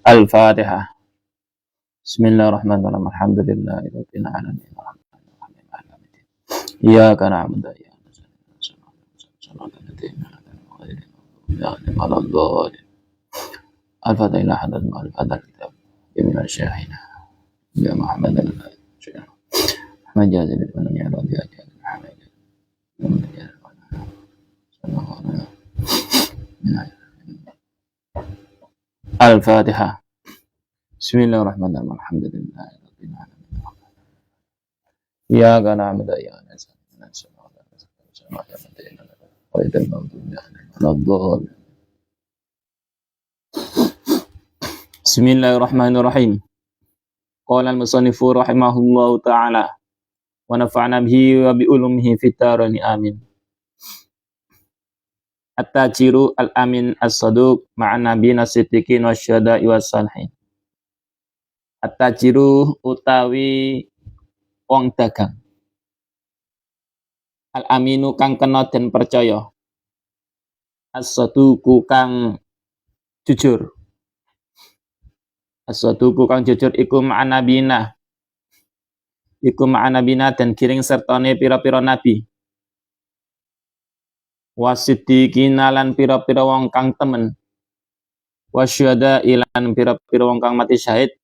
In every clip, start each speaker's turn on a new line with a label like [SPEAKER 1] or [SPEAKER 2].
[SPEAKER 1] Al-Fatihah. Bismillahirrahmanirrahim. Alhamdulillahirabbil alamin. Iyyaka na'budu wa iyyaka nasta'in. Al-Fatihah hadat al-Fatihah kitab. Jamil syahina. Ya Muhammad al-Syekh. Majaz bil dunya radiyallahu anhu. Al-Fatihah. Bismillahirrahmanirrahim. Alhamdulillahirabbil alamin. Iyyaka na'budu wa iyyaka nasta'in. Bismillahirrahmanirrahim. Qala al-musannifu rahimahullahu ta'ala wa nafa'na bihi wa bi ulumihi fid dharain amin. At-tajiru al-amin as-saduq ma'an nabiyina siddiqin wasyhada'i was-salihin. At-tajiru utawi wong dagang. Al-aminu kang kena den percaya. As-saduqu kang jujur. As-saduqu kang jujur iku ma'an nabiyina. Iku ma'an nabiyina dan giring sertane pira-pira nabi. Wasiddiqina lan pira-pira wong kang temen. Wasyhada'i lan pira-pira wong kang mati syahid.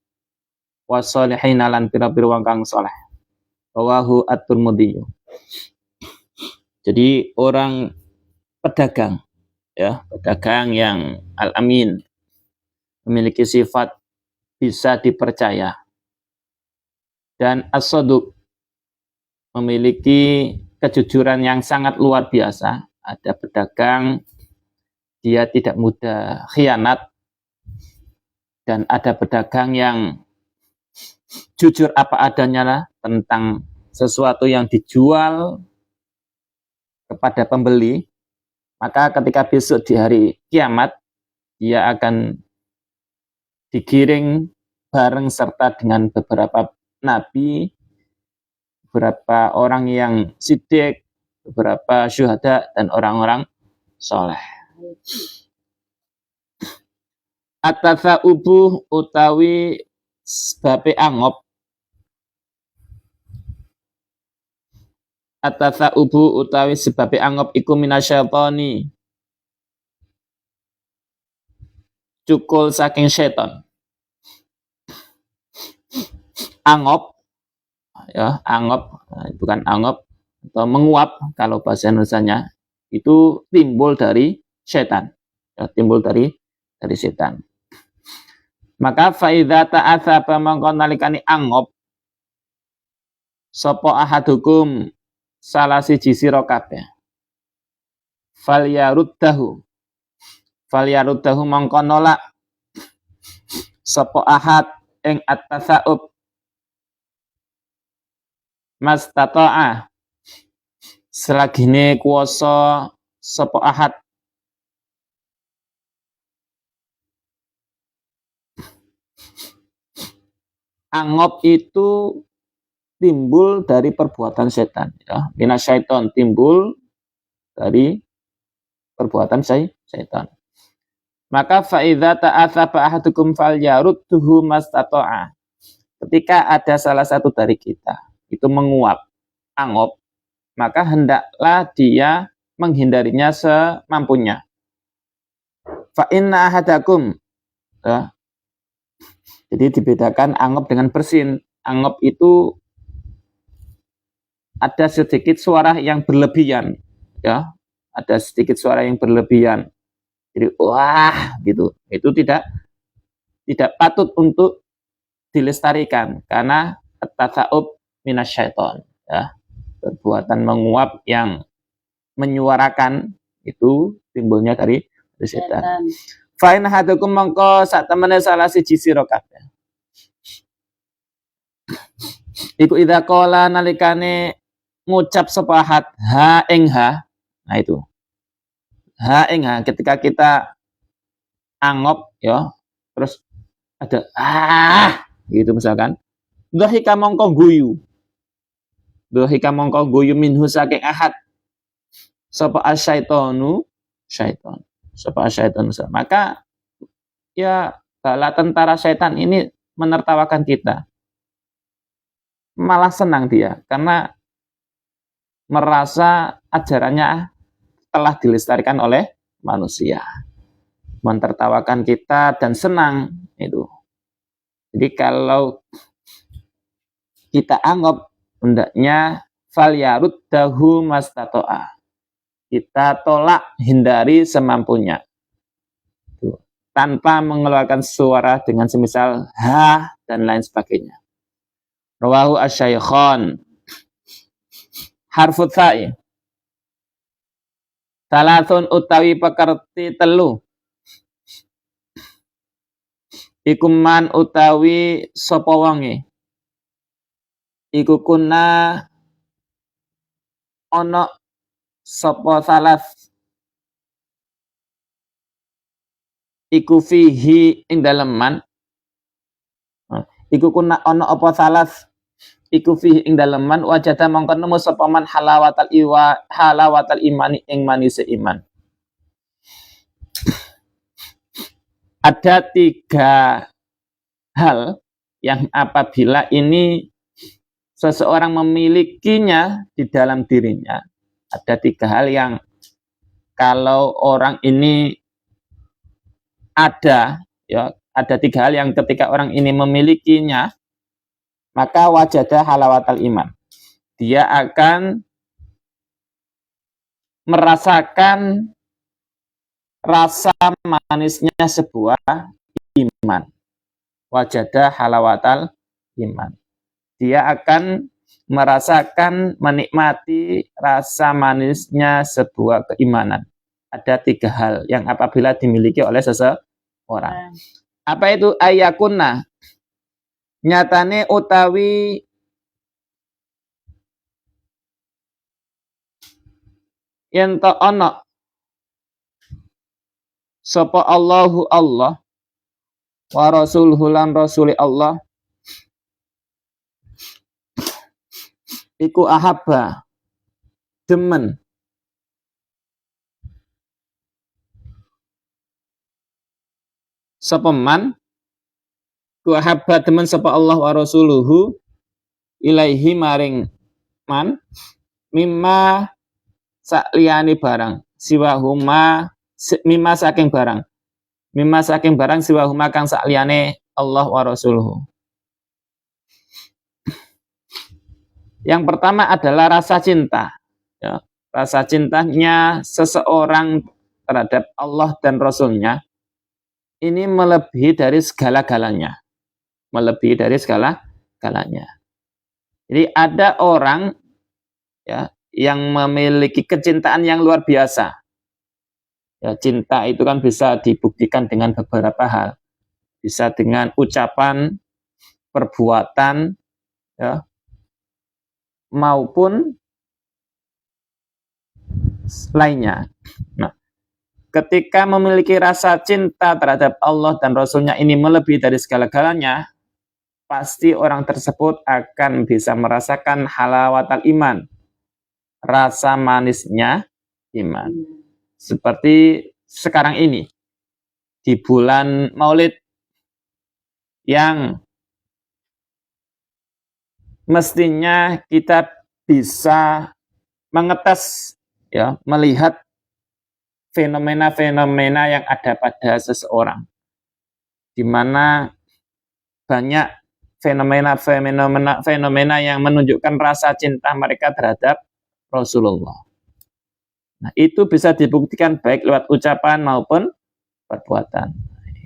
[SPEAKER 1] Wasolihina lan pira-pira wong kang saleh. Rawahu at-Tirmidzi. Jadi orang pedagang, ya, pedagang yang al-amin, memiliki sifat bisa dipercaya, dan as-saduq memiliki kejujuran yang sangat luar biasa. Ada pedagang dia tidak mudah khianat, dan ada pedagang yang jujur apa adanya lah tentang sesuatu yang dijual kepada pembeli. Maka ketika besok di hari kiamat dia akan digiring bareng serta dengan beberapa nabi, beberapa orang yang siddiq, beberapa syuhada, dan orang-orang soleh. At-tatsa'ubu utawi sebabe angop. At-tatsa'ubu utawi sebabe angop iku minasyaitani. Cukul saking setan. Angop, ya, angop, itu kan angop atau menguap kalau bahasa Indonesianya, itu timbul dari setan, ya, timbul dari setan. Maka faidza ta'atsaba mangko nalikani angop sapa ahadukum salah siji sira kabeh falyaruddahu mangko nolak sapa ahad ing at-tasa'ub mastata'a selagine kuwasa sapa ahad. Angop itu timbul dari perbuatan setan, ya. Minasyaiton, timbul dari perbuatan setan. Maka faidza ta'atsaba ahadukum falyarudduhu mastata'a. Ketika ada salah satu dari kita itu menguap angop, maka hendaklah dia menghindarinya semampunya. Fa inna ahadakum, ya. Jadi dibedakan angop dengan bersin. Angop itu ada sedikit suara yang berlebihan, ya, ada sedikit suara yang berlebihan. Jadi wah gitu, itu tidak patut untuk dilestarikan karena at-tasa'ub minasyaiton, ya, perbuatan menguap yang menyuarakan itu timbulnya dari setan. Fa in hadakum mangko sak temene salah siji sira kabeh iku idza qala nalikane ngucap sepahat ha ing ha. Nah itu ha ing ha, ketika kita angop, ya, terus ada gitu misalkan, dhahika mongko guyu minhu saking ahad sapa asyaitonu syaiton, maka ya bala tentara setan ini menertawakan kita. Malah senang dia karena merasa ajarannya telah dilestarikan oleh manusia. Mentertawakan kita dan senang itu. Jadi kalau kita anggap hendaknya fal yaruddahu mastato'a. Kita tolak, hindari semampunya. Tanpa mengeluarkan suara dengan semisal ha dan lain sebagainya. Rawahu asy-syaikhan. Harfut sa'i. Salatun utawi pekerti telu. Iku man utawi sapa wonge. Iku kuna ana sapa salas. Iku fihi ing dalem man. Iku kuna ana apa salas. Iku fihi ing dalem man wajada mongko nemu sapa man halawatal imani ing manise iman. Ada 3 hal yang apabila ini seseorang memilikinya di dalam dirinya. Ada 3 hal yang kalau orang ini ada 3 hal yang ketika orang ini memilikinya, maka wajadah halawatal iman. Dia akan merasakan rasa manisnya sebuah iman. Wajadah halawatal iman. Dia akan merasakan, menikmati rasa manisnya sebuah keimanan. Ada 3 hal yang apabila dimiliki oleh seseorang. Apa itu ayakunna? Nyatane utawi yen to ana sapa Allahu Allah wa rasuluhu lan rasuli Allah iku ahabba demen sapa man ku ahabba demen sapa Allah wa rasuluhu ilaihi maring man mimma sakliyane barang siwahuma mimma saking barang siwahuma kang sakliyane Allah wa rasuluhu. Yang pertama adalah rasa cinta. Ya, rasa cintanya seseorang terhadap Allah dan Rasulnya ini melebihi dari segala-galanya. Melebihi dari segala-galanya. Jadi ada orang ya yang memiliki kecintaan yang luar biasa. Ya, cinta itu kan bisa dibuktikan dengan beberapa hal. Bisa dengan ucapan, perbuatan, ya, maupun lainnya. Nah, ketika memiliki rasa cinta terhadap Allah dan Rasulnya ini melebihi dari segala-galanya, pasti orang tersebut akan bisa merasakan halawatal iman, rasa manisnya iman. Seperti sekarang ini, di bulan Maulid yang mestinya kita bisa mengetes, ya, melihat fenomena-fenomena yang ada pada seseorang, di mana banyak fenomena yang menunjukkan rasa cinta mereka terhadap Rasulullah. Nah, itu bisa dibuktikan baik lewat ucapan maupun perbuatan.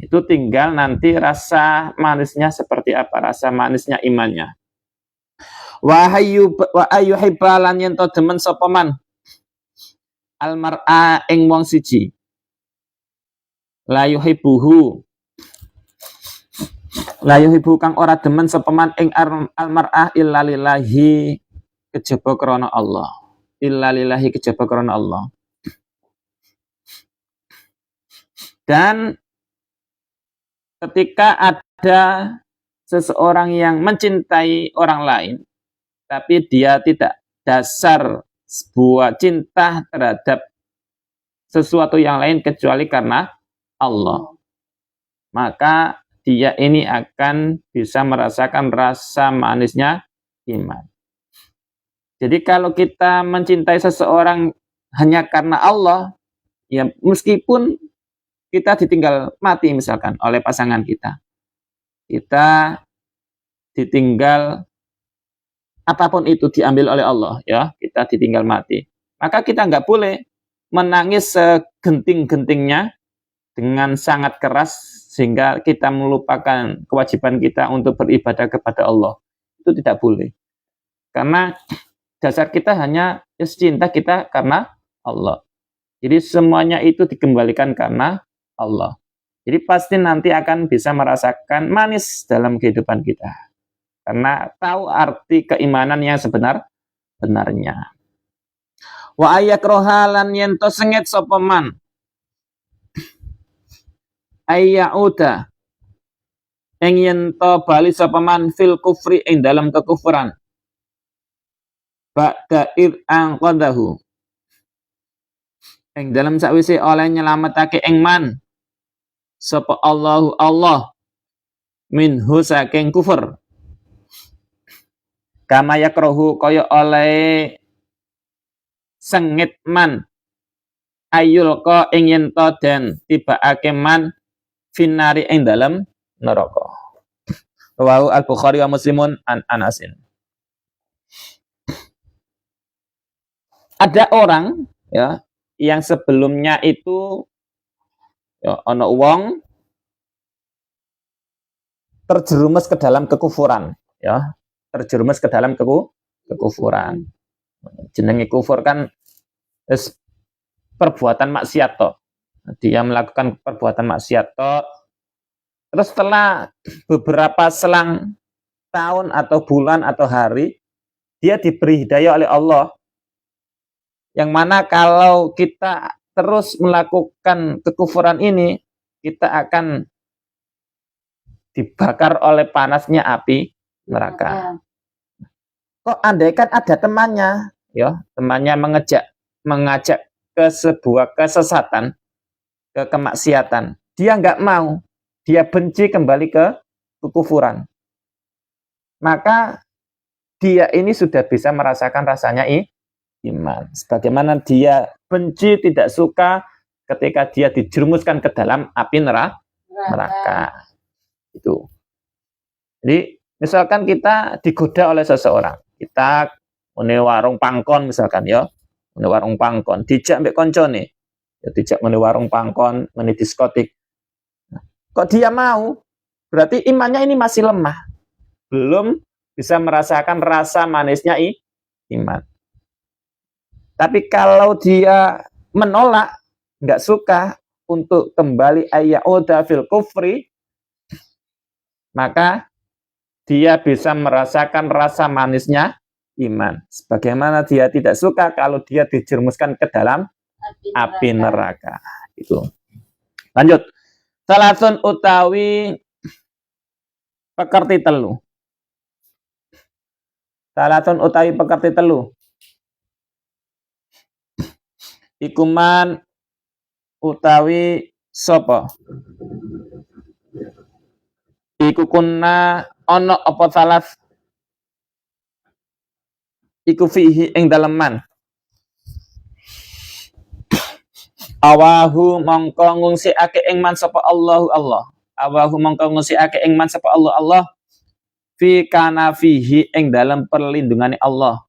[SPEAKER 1] Itu tinggal nanti rasa manisnya seperti apa, rasa manisnya imannya. Wa ayyuhibba lan yen to demen sapa man almar'a ing wong siji la yuhibbuhu kang ora demen sapa man ing almar'ah illa lillahi kejaba krana Allah. Illa lillahi kejaba krana Allah. Dan ketika ada seseorang yang mencintai orang lain, tapi dia tidak dasar sebuah cinta terhadap sesuatu yang lain kecuali karena Allah, maka dia ini akan bisa merasakan rasa manisnya iman. Jadi kalau kita mencintai seseorang hanya karena Allah, ya meskipun kita ditinggal mati misalkan oleh pasangan kita ditinggal apapun itu diambil oleh Allah, ya kita ditinggal mati, maka kita nggak boleh menangis segenting-gentingnya dengan sangat keras sehingga kita melupakan kewajiban kita untuk beribadah kepada Allah. Itu tidak boleh. Karena dasar kita hanya cinta kita karena Allah. Jadi semuanya itu dikembalikan karena Allah. Jadi pasti nanti akan bisa merasakan manis dalam kehidupan kita. Karena tahu arti keimanan yang sebenarnya. Wa ayakroha lan yen to sengit sapa man ayyauda ing yen to bali sapa man fil kufri ing dalam kekufuran ba'da id angqadahu ing dalam sakwise oleh nyelametake ing man sapa Allahu Allah minhu saking kufur kama yakrohu kaya oleh sengit man ayul ko ing yen to den tibaake man finari ing dalam neraka. Rawahu al-Bukhari wa Muslimun an Anasin. Ada orang ya yang sebelumnya itu ya ana wong terjerumus ke dalam kekufuran, ya, terjerumus ke dalam kekufuran. Jenenge kufur kan perbuatan maksiat toh. Dia melakukan perbuatan maksiat toh. Terus setelah beberapa selang tahun atau bulan atau hari, dia diberi hidayah oleh Allah. Yang mana kalau kita terus melakukan kekufuran ini, kita akan dibakar oleh panasnya api neraka. Kok andaikan ada temannya, ya, temannya mengajak ke sebuah kesesatan, ke kemaksiatan, dia nggak mau, dia benci kembali ke kekufuran, maka dia ini sudah bisa merasakan rasanya iman. Sebagaimana dia benci, tidak suka ketika dia dijerumuskan ke dalam api neraka. Itu. Jadi misalkan kita digoda oleh seseorang, kita mene warung pangkon misalkan ya, mene warung pangkon, dijak mbek koncone, ya dijak mene warung pangkon, mene diskotik. Kok dia mau? Berarti imannya ini masih lemah. Belum bisa merasakan rasa manisnya iman. Tapi kalau dia menolak, nggak suka untuk kembali ayyauda fil kufri, maka dia bisa merasakan rasa manisnya iman. Sebagaimana dia tidak suka kalau dia dijerumuskan ke dalam api neraka. Itu. Lanjut. Salasun utawi pekerti telu. Salasun utawi pekerti telu. Ikuman utawi sopo. Iku kunna ono apa salas iku fihi ing daleman awahu mongko ngungsiake ing man sapa Allahu Allah awahu mongko ngungsiake ing man sapa Allah fi kana fihi ing dalam perlindungane Allah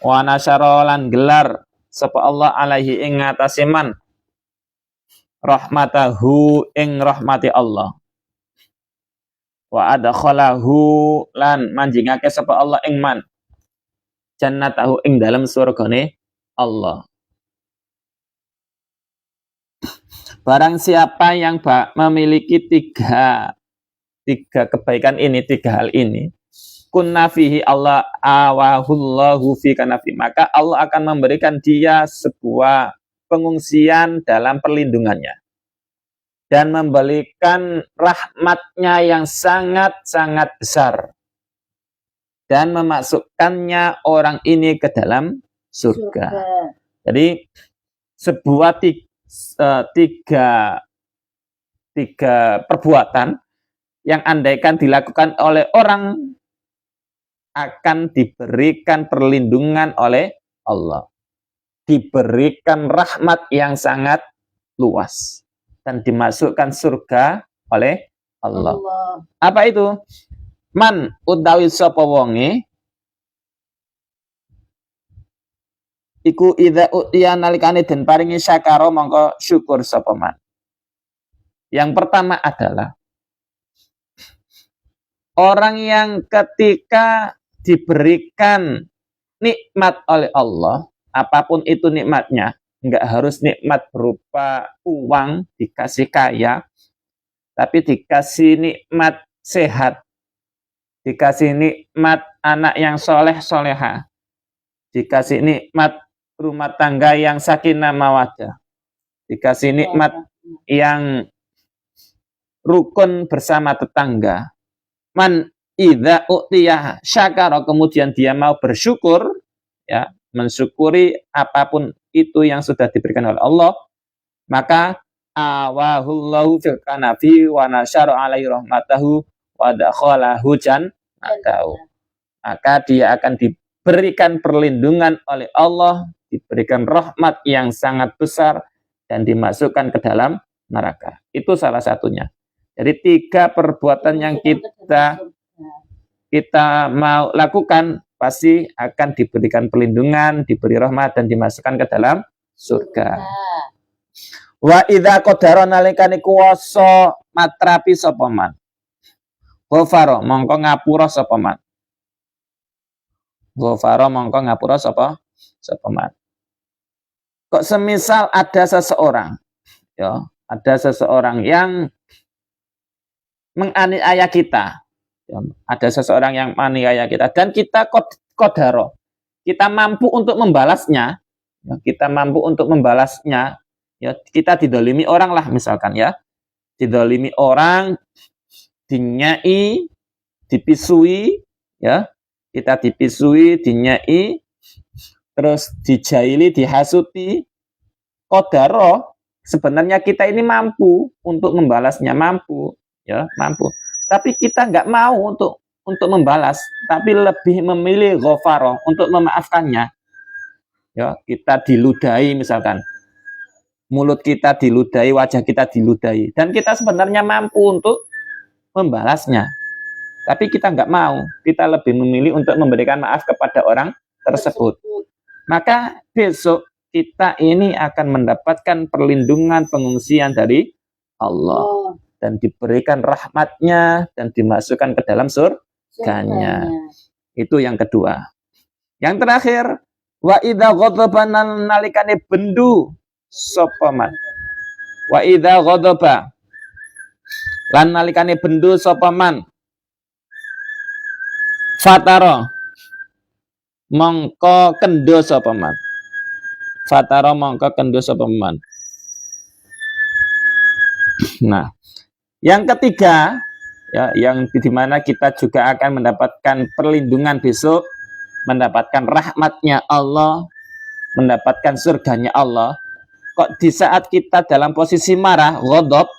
[SPEAKER 1] wa nasyara lan gelar sapa Allah alaihi ing ngatasé man rahmatahu ing rahmati Allah wa adkhalahu lan manjingake sapa Allah ing man jannatahu ing dalam surgane Allah. Barang siapa yang memiliki tiga kebaikan ini, tiga hal ini, kunna fihi Allah awahullahu fi kanafi, maka Allah akan memberikan dia sebuah pengungsian dalam perlindungannya dan memberikan rahmatnya yang sangat-sangat besar dan memasukkannya orang ini ke dalam surga. Jadi sebuah tiga 3 perbuatan yang andaikan dilakukan oleh orang akan diberikan perlindungan oleh Allah, diberikan rahmat yang sangat luas dan dimasukkan surga oleh Allah. Apa itu? Man utawi sapa wonge iku idza utiya nalikane den paringi syakara mongko syukur sapa man. Yang pertama adalah orang yang ketika diberikan nikmat oleh Allah, apapun itu nikmatnya, enggak harus nikmat berupa uang, dikasih kaya, tapi dikasih nikmat sehat, dikasih nikmat anak yang soleh soleha, dikasih nikmat rumah tangga yang sakinah mawaddah, dikasih nikmat yang rukun bersama tetangga. Man idza u'tiya syakara, kemudian dia mau bersyukur, ya, mensyukuri apapun itu yang sudah diberikan oleh Allah, maka awahullahu fil kanafi wa nasyara alaihi rahmatahu wa dakhalahu jannatahu. Maka dia akan diberikan perlindungan oleh Allah, diberikan rahmat yang sangat besar dan dimasukkan ke dalam neraka. Itu salah satunya. Jadi 3 perbuatan yang kita mau lakukan pasti akan diberikan perlindungan, diberi rahmat dan dimasukkan ke dalam surga. Wa idza qadara nalikane kuwasa matrapi sapa man. Ghafara mongko ngapura sapa man. Ghafara mongko ngapura sapa man. Kok semisal ada seseorang, ya, ada seseorang yang menganiaya kita, ya, ada seseorang yang menganiaya kita dan kita qadara, kita mampu untuk membalasnya, ya, kita mampu untuk membalasnya, ya, kita didolimi orang lah misalkan, ya, didolimi orang, dinyai, dipisui, ya, kita dipisui, dinyai, terus dijaili, dihasuti, qadara, sebenarnya kita ini mampu untuk membalasnya, mampu, ya, mampu. Tapi kita nggak mau untuk membalas, tapi lebih memilih ghafara, untuk memaafkannya. Ya, kita diludahi misalkan, mulut kita diludahi, wajah kita diludahi, dan kita sebenarnya mampu untuk membalasnya. Tapi kita nggak mau, kita lebih memilih untuk memberikan maaf kepada orang tersebut. Maka besok kita ini akan mendapatkan perlindungan, pengungsian dari Allah. Dan diberikan rahmatnya dan dimasukkan ke dalam surganya. Itu yang kedua. Yang terakhir, wa idza ghadaba nalikane bendu sapa man. Wa idza ghadaba lan nalikane bendu sapa man. Fatara mongko kendo sapa man. Fatara mongko kendo sapa man. Nah, yang ketiga, ya, yang dimana kita juga akan mendapatkan perlindungan besok, mendapatkan rahmatnya Allah, mendapatkan surganya Allah. Kok di saat kita dalam posisi marah, ghadab,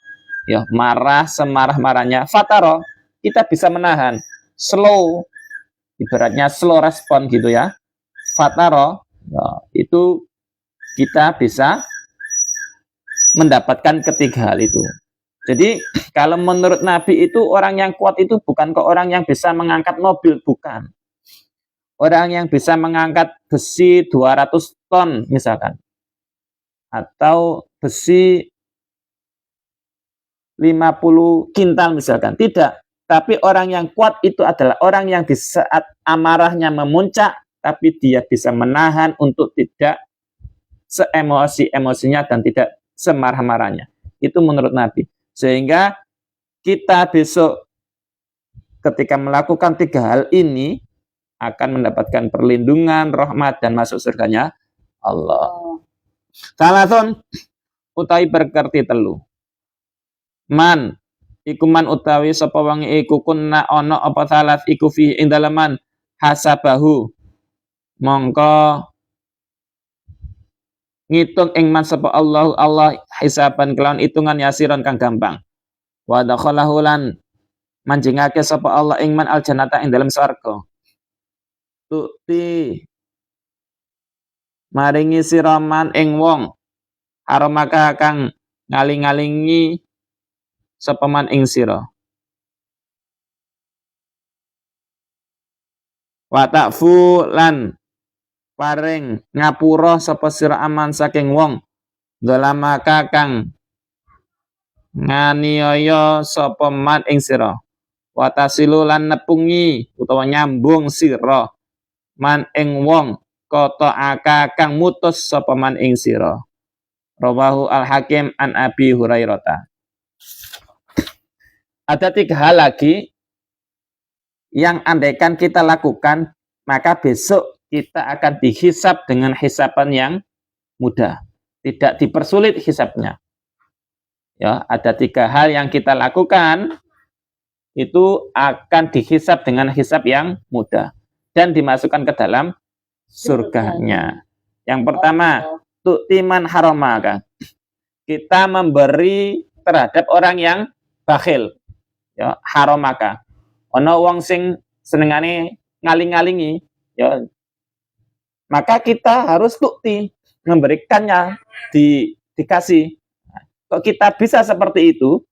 [SPEAKER 1] ya, marah semarah-marahnya, fatara, kita bisa menahan, slow, ibaratnya slow respon gitu ya. Fatara, ya, itu kita bisa mendapatkan ketiga hal itu. Jadi kalau menurut Nabi itu orang yang kuat itu bukan ke orang yang bisa mengangkat mobil, bukan. Orang yang bisa mengangkat besi 200 ton misalkan. Atau besi 50 kintal misalkan. Tidak. Tapi orang yang kuat itu adalah orang yang di saat amarahnya memuncak, tapi dia bisa menahan untuk tidak seemosi-emosinya dan tidak semarah-marahnya. Itu menurut Nabi. Sehingga kita besok ketika melakukan 3 hal ini akan mendapatkan perlindungan, rahmat, dan masuk surganya Allah. Salasun utawi berkerti telu. Man iku man utawi sapa wangi iku kunna ana apa salas iku fi ing dalaman hasabahu mongko ngitung ing man sapa Allah hisaban kelawan hitungan yasiron kang gampang. Wa dakhalahu lan manjingake sapa Allah ing man aljannata ing dalam swarga. Tukti maringi siraman ing wong haramaka kang ngaling-alingi sapa man ing sira. Wa ta'fu lan paring ngapura sapa sira aman saking wong dalamaka kang nganiaya sapa man ing sira. Wa tasilu lan nepungi utawa nyambung sira man ing wong kota aka kang mutus sapa man ing sira. Rawahu Al-Hakim an Abi Hurairah. Ada 3 hal lagi yang andaikan kita lakukan, maka besok kita akan dihisab dengan hisaban yang mudah. Tidak dipersulit hisabnya. Ya, ada 3 hal yang kita lakukan, itu akan dihisab dengan hisab yang mudah. Dan dimasukkan ke dalam surganya. Yang pertama, tu'timan haramaka. Kita memberi terhadap orang yang bakhil. Ya, haramaka. Ono wong sing senengane ngaling-ngalingi, ya, maka kita harus tukti, memberikannya, dikasih. Kok kita bisa seperti itu?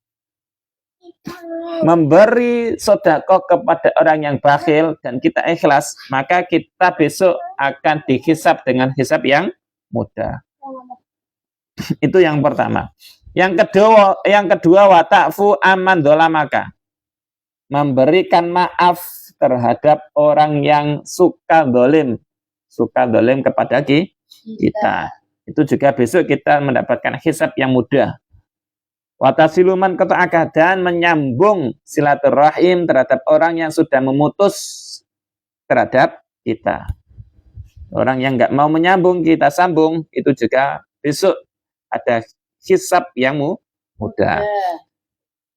[SPEAKER 1] Memberi sedekah kepada orang yang bakhil dan kita ikhlas, maka kita besok akan dihisab dengan hisab yang mudah. Itu yang pertama. Yang kedua wa ta'fu aman dolamaka. Memberikan maaf terhadap orang yang suka dolim kepada kita. Itu juga besok kita mendapatkan hisab yang mudah. Watasiluman keta'aka, dan menyambung silaturahim terhadap orang yang sudah memutus terhadap kita. Orang yang nggak mau menyambung, kita sambung, itu juga besok ada hisab yang mudah.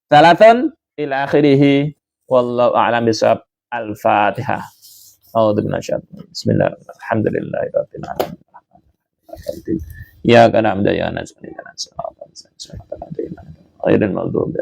[SPEAKER 1] Salatun ila akhirih. Wallahu a'lam bishawab. Al-Fatihah. Bismillahirrahmanirrahim. Alhamdulillahirabbil alamin. Ya kana hamdan ya nas. Ghairil maghdubi